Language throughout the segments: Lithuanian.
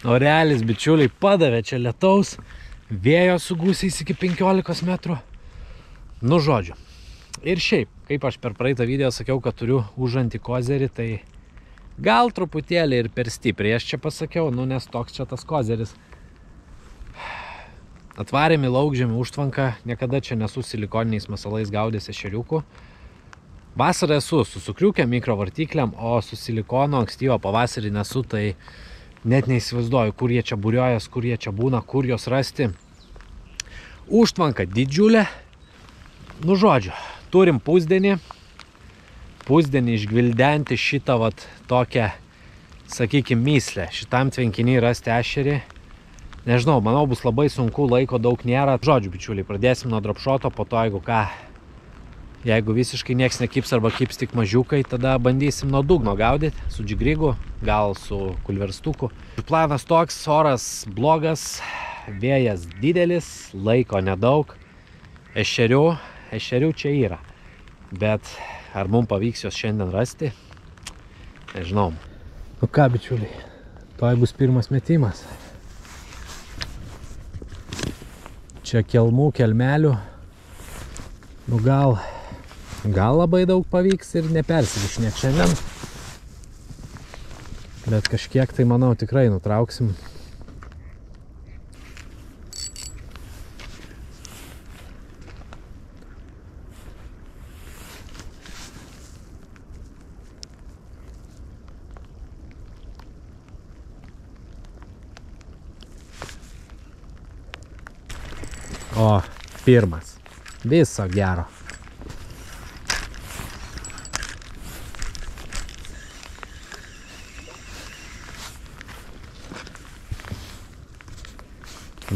Orelis, bičiuliai, padavė čia lietaus, vėjo su gūsiais iki 15 metrų. Nu, žodžiu. Ir šiaip, kaip aš per praeitą video sakiau, kad turiu užantį kozerį, tai gal truputėlį ir per stipriai aš čia pasakiau, nu, nes toks čia tas kozeris. Atvarėm į laukžemį užtvanką, niekada čia nesu silikoniniais masalais gaudęs ešeriukų. Vasarą esu su sukriukiam, mikrovartikliam, o su silikono ankstyvą pavasarį nesu, tai net neįsivaizduoju, kur jie čia būriojas, kur jie čia būna, kur jos rasti. Užtvanka didžiulė. Nu, žodžiu, turim pusdienį išgvildenti šitą vat tokią, sakykim, myslę. Šitam tvenkiniai rasti ešerį. Nežinau, manau, bus labai sunku, laiko daug nėra. Žodžiu, bičiuliai, pradėsim nuo dropšoto, po to, jeigu visiškai nieks nekips arba kips tik mažiukai, tada bandysim nuo dugno gaudyti, su džigrigu, gal su kulverstuku. Planas toks, oras blogas, vėjas didelis, laiko nedaug, ešerių čia yra. Bet ar mums pavyks jos šiandien rasti, nežinau. Nu ką, bičiuliai, toj bus pirmas metimas. Čia kelmų, kelmelių, nu gal labai daug pavyks ir nepersivišnėt šiandien. Bet kažkiek tai, manau, tikrai nutrauksim. O, pirmas. Viso gero.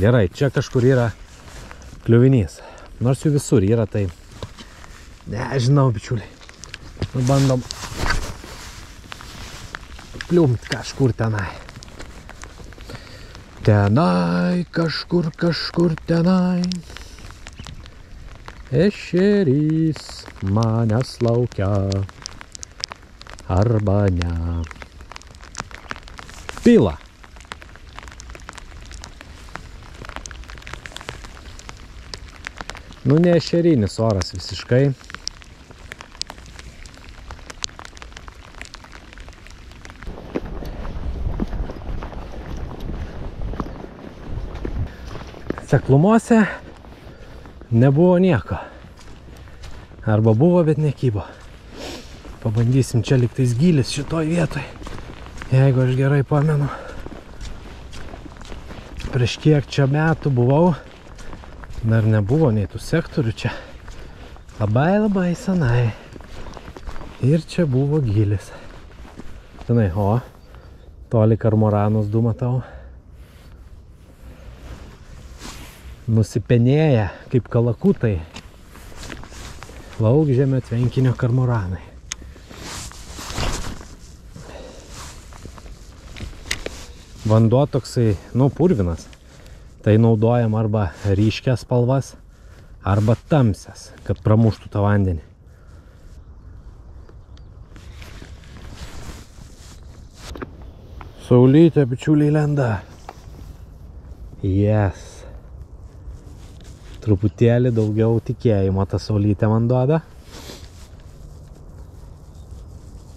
Gerai, čia kažkur yra kliuvinys. Nors jų visur yra, tai nežinau, bičiuliai. Nu, bandom kliumt kažkur tenai. Tenai, kažkur tenai. Ešerys manęs laukia. Arba ne. Pila. Nu, ne ešerinis oras visiškai. Seklumose nebuvo nieko. Arba buvo, bet nekybo. Pabandysim čia liktais gylis šitoj vietoj. Jeigu aš gerai pamenu. Prieš kiek čia metų buvau. Dar nebuvo nei tų sektorių čia. Labai senai. Ir čia buvo gylis. Tenai, o, toli kormoranus du matau. Nusipenėję kaip kalakutai. Laukžemio tvenkinio kormoranai. Vanduo toksai, nu, purvinas. Tai naudojam arba ryškias spalvas, arba tamsias, kad pramuštų tą vandenį. Saulytė, bičiuliai, lenda. Yes. Truputėlį daugiau tikėjimo ta saulytė man duoda.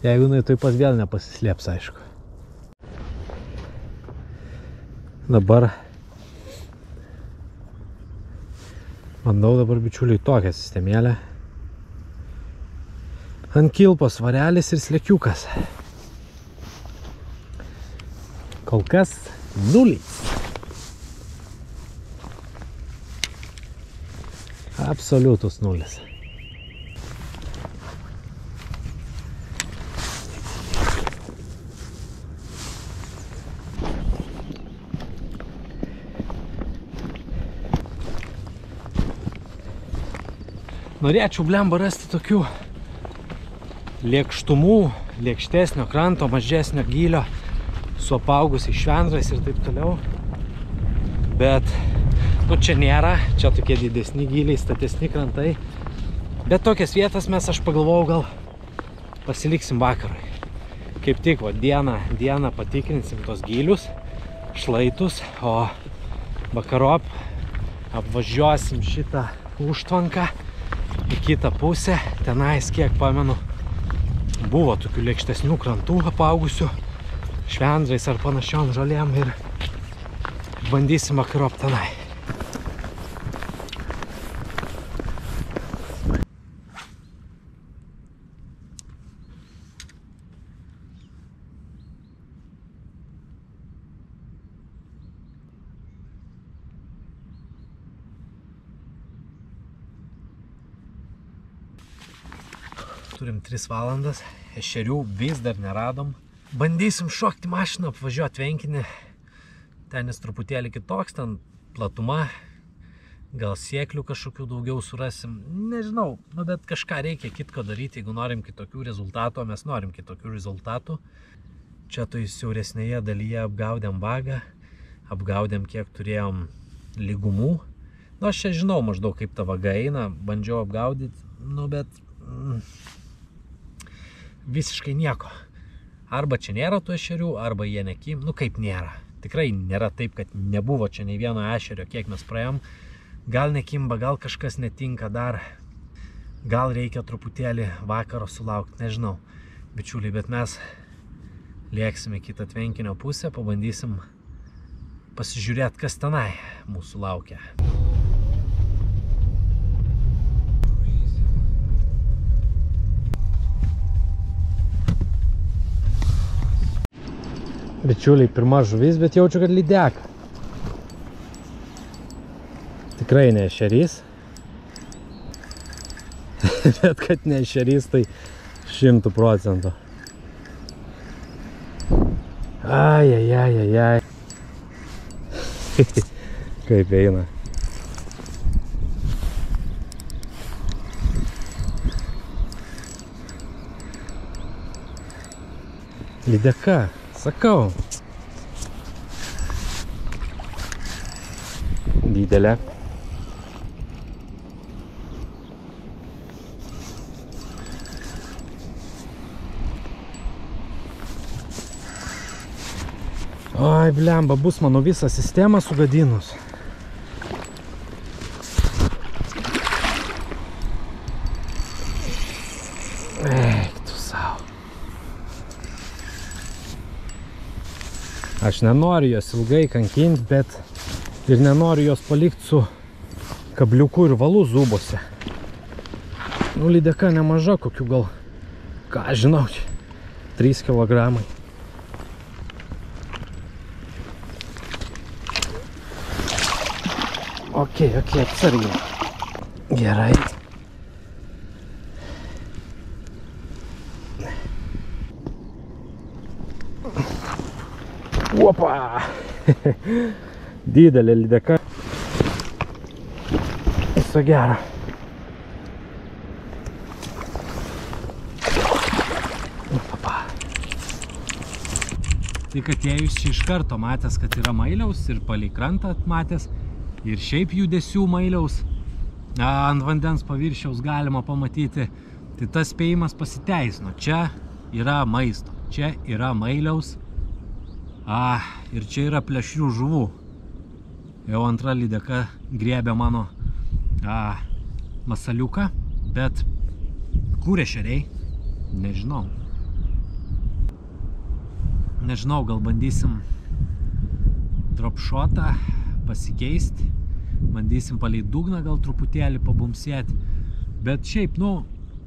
Jeigu jinai taip pat vėl nepasislėps, aišku. Dabar bandau bičiuliai tokią sistemėlę. Ant kilpos varelis ir slekiukas. Kol kas nulis. Absoliutus nulis. Norėčiau blemba rasti tokių lėkštumų, lėkštesnio kranto, mažesnio gylio, su apaugusiais švendrais ir taip toliau. Bet nu, čia nėra, čia tokie didesni gyliai, statesni krantai. Bet tokias vietas mes, aš pagalvojau, gal pasiliksim vakarui. Kaip tik, va, dieną patikrinsim tos gylius, šlaitus, o vakarop apvažiuosim šitą užtvanką į kitą pusę. Tenais, kiek pamenu, buvo tokių lėkštesnių krantų apaugusių švendrais ar panašiom žolėm ir bandysim vakarop tenai. Turim 3 valandas, ešerių vis dar neradom. Bandysim šokti mašiną, apvažiuoti tvenkinį. Ten jis truputėlį kitoks, ten platuma. Gal sėklių kažkokių daugiau surasim. Nežinau, bet kažką reikia kitko daryti, jeigu norim kitokių rezultatų, o mes norim kitokių rezultatų. Čia toj siauresnėje dalyje apgaudėm vagą, apgaudėm kiek turėjom lygumų. Aš čia žinau maždaug kaip ta vaga eina, bandžiau apgaudyti, bet visiškai nieko. Arba čia nėra tų ešerių, arba jie nekim. Kaip nėra. Tikrai nėra taip, kad nebuvo čia nei vieno ešerio, kiek mes praėjom. Gal nekimba, gal kažkas netinka dar. Gal reikia truputėlį vakaro sulaukti, nežinau. Bičiuliai, bet mes lėksime kitą tvenkinio pusę, pabandysim pasižiūrėti, kas tenai mūsų laukia. Bičiuliai, pirma žuvis, bet jaučiu, kad lydeka. Tikrai ne ešerys. Bet kad ne ešerys, tai 100%. Ai. Kaip eina. Lydeka. Sakau. Didelė. Ai, blemba, bus mano visą sistemą sugadinus. Eik tu sau. Aš nenoriu jos ilgai kankinti, bet ir nenoriu jos palikti su kabliuku ir valu zubose. Lydeka nemaža, kokių gal, ką žinau, 3 kilogramai. Ok, atsargiai. Gerai. Opa! Didelė lydeka. Viso gero. Tai atėjus čia iš karto matęs, kad yra mailiaus ir palei krantą matęs ir šiaip judesių mailiaus ant vandens paviršiaus galima pamatyti. Tai tas spėjimas pasiteisino. Čia yra maisto, čia yra mailiaus. Ir čia yra plėšrių žuvų. Jau antra lydeka griebė mano masaliuką, bet kur ešeriai? Nežinau. Nežinau, gal bandysim dropshotą pasikeisti. Bandysim palei dugną gal truputėlį pabumsėti. Bet šiaip,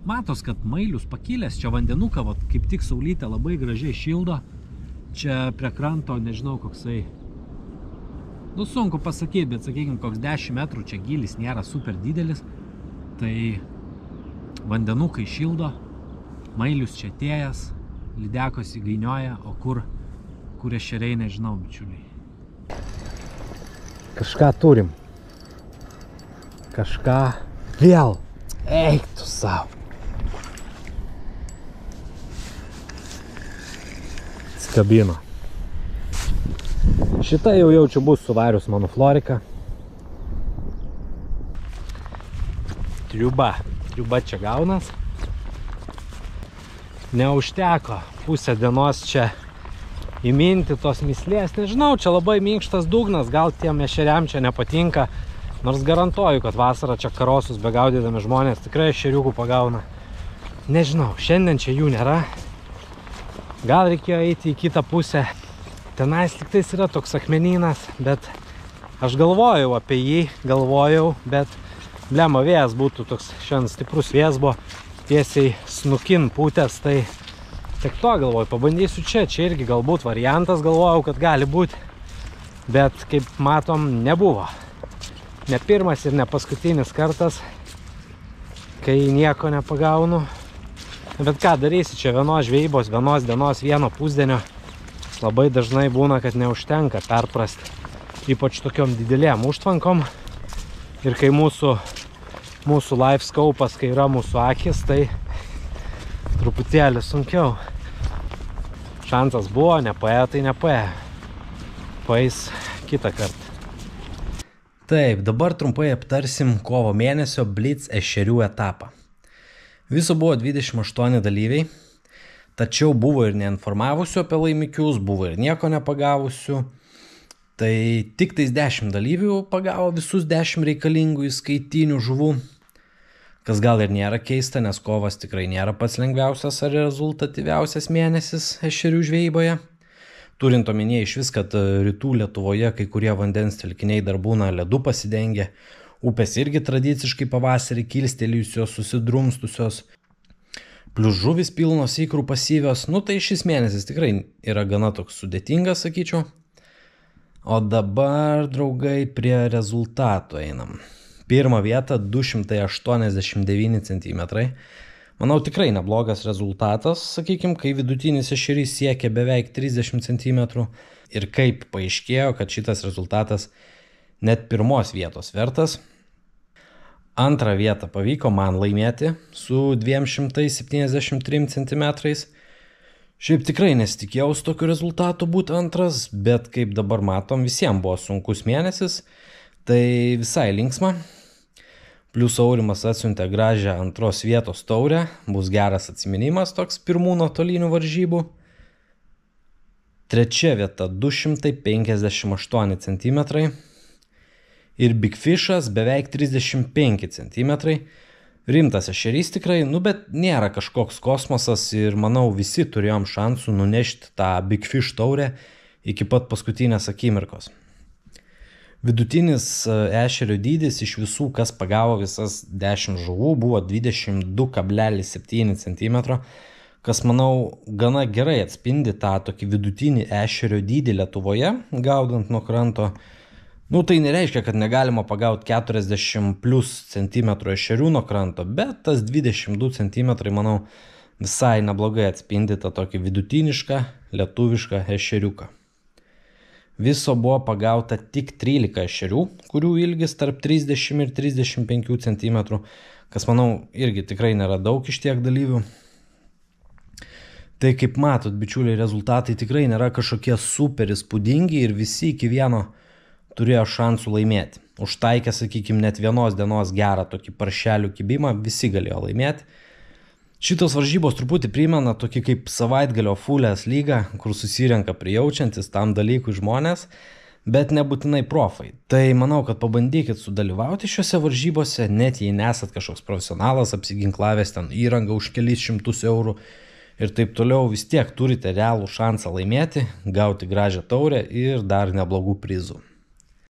matos, kad mailius pakilęs. Čia vandenuką, kaip tik saulytė labai gražiai šildo. Čia prie kranto, nežinau, koksai. Sunku pasakyti, bet sakykime, koks 10 metrų čia gylis nėra super didelis. Tai vandenukai šildo. Mailius čia atėjęs. Lydekos įgainioja, o kur ešeriai, nežinau, bičiuliai. Kažką turim. Kažką vėl. Eik tu sau. Skabino. Šitą jau jaučiu bus suvarius mano florika. Triuba čia gaunas. Neužteko pusę dienos čia įminti tos myslės. Nežinau, čia labai minkštas dugnas, gal tiem ešeriam čia nepatinka. Nors garantuoju, kad vasarą čia karosus begaudydami žmonės tikrai ešeriukų pagauna. Nežinau, šiandien čia jų nėra. Gal reikėjo eiti į kitą pusę. Tenais liktais yra toks akmenynas, bet aš galvojau apie jį, bet blema vėjas būtų toks, šiandien stiprus vėjas buvo, tiesiai snukin pūtės, tai tik to galvoju, pabandysiu čia irgi galbūt variantas, galvojau, kad gali būti, bet kaip matom, nebuvo. Ne pirmas ir ne paskutinis kartas, kai nieko nepagaunu. Bet ką darysi, čia vienos žvejybos, vienos dienos, vieno pusdienio labai dažnai būna, kad neužtenka perprasti, ypač tokiom didelėm užtvankom. Ir kai mūsų life scope'as, kai yra mūsų akis, tai truputėlį sunkiau. Šansas buvo, nepaėjo, tai nepaėjo. Paeis kitą kartą. Taip, dabar trumpai aptarsim kovo mėnesio Blitz ešerių etapą. Viso buvo 28 dalyviai, tačiau buvo ir neinformavusių apie laimikius, buvo ir nieko nepagavusių. Tai tik tais 10 dalyvių pagavo visus 10 reikalingų įskaitinių žuvų. Kas gal ir nėra keista, nes kovas tikrai nėra pats lengviausias ar rezultatyviausias mėnesis ešerių žvejyboje. Turint omenyje iš vis, kad rytų Lietuvoje kai kurie vandens telkiniai dar būna ledu pasidengę, upės irgi tradiciškai pavasarį kilstelėjusios, susidrumstusios, plius žuvis pilnos ikrų pasyvios, tai šis mėnesis tikrai yra gana toks sudėtingas, sakyčiau. O dabar, draugai, prie rezultatų einam. Pirmą vietą 289 cm. Manau, tikrai neblogas rezultatas, sakykime, kai vidutinis ešerys siekia beveik 30 cm. Ir kaip paaiškėjo, kad šitas rezultatas net pirmos vietos vertas. Antrą vietą pavyko man laimėti su 273 cm. Šiaip tikrai nesitikėjau su tokiu rezultatu būti antras, bet kaip dabar matom, visiems buvo sunkus mėnesis, tai visai linksma. Plius Aurimas atsiuntė gražią antros vietos taurę, bus geras atsiminimas toks pirmų nuotolinių varžybų. Trečia vieta 258 cm ir Big Fishas beveik 35 cm. Rimtas ešerys tikrai, bet nėra kažkoks kosmosas ir manau visi turėjom šansų nunešti tą Big Fish taurę iki pat paskutinės akimirkos. Vidutinis ešerio dydis iš visų, kas pagavo visas 10 žuvų, buvo 22,7 cm, kas manau gana gerai atspindi tą tokį vidutinį ešerio dydį Lietuvoje, gaudant nuo kranto. Tai nereiškia, kad negalima pagauti 40 plus centimetrų ešerių nuo kranto, bet tas 22 cm, manau, visai neblogai atspindi tą tokį vidutinišką lietuvišką ešeriuką. Viso buvo pagauta tik 13 ešerių, kurių ilgis tarp 30 ir 35 cm, kas, manau, irgi tikrai nėra daug iš tiek dalyvių. Tai kaip matot, bičiuliai, rezultatai tikrai nėra kažkokie super įspūdingi ir visi iki vieno turėjo šansų laimėti. Užtaikę, sakykime, net vienos dienos gerą tokį paršelių kibimą, visi galėjo laimėti. Šitos varžybos truputį primena tokį kaip savaitgalio fulės lygą, kur susirenka prijaučiantis tam dalykui žmonės, bet nebūtinai profai. Tai manau, kad pabandykit sudalyvauti šiuose varžybose, net jei nesat kažkoks profesionalas, apsiginklavęs ten įrangą už kelis šimtus eurų ir taip toliau, vis tiek turite realų šansą laimėti, gauti gražią taurę ir dar neblogų prizų.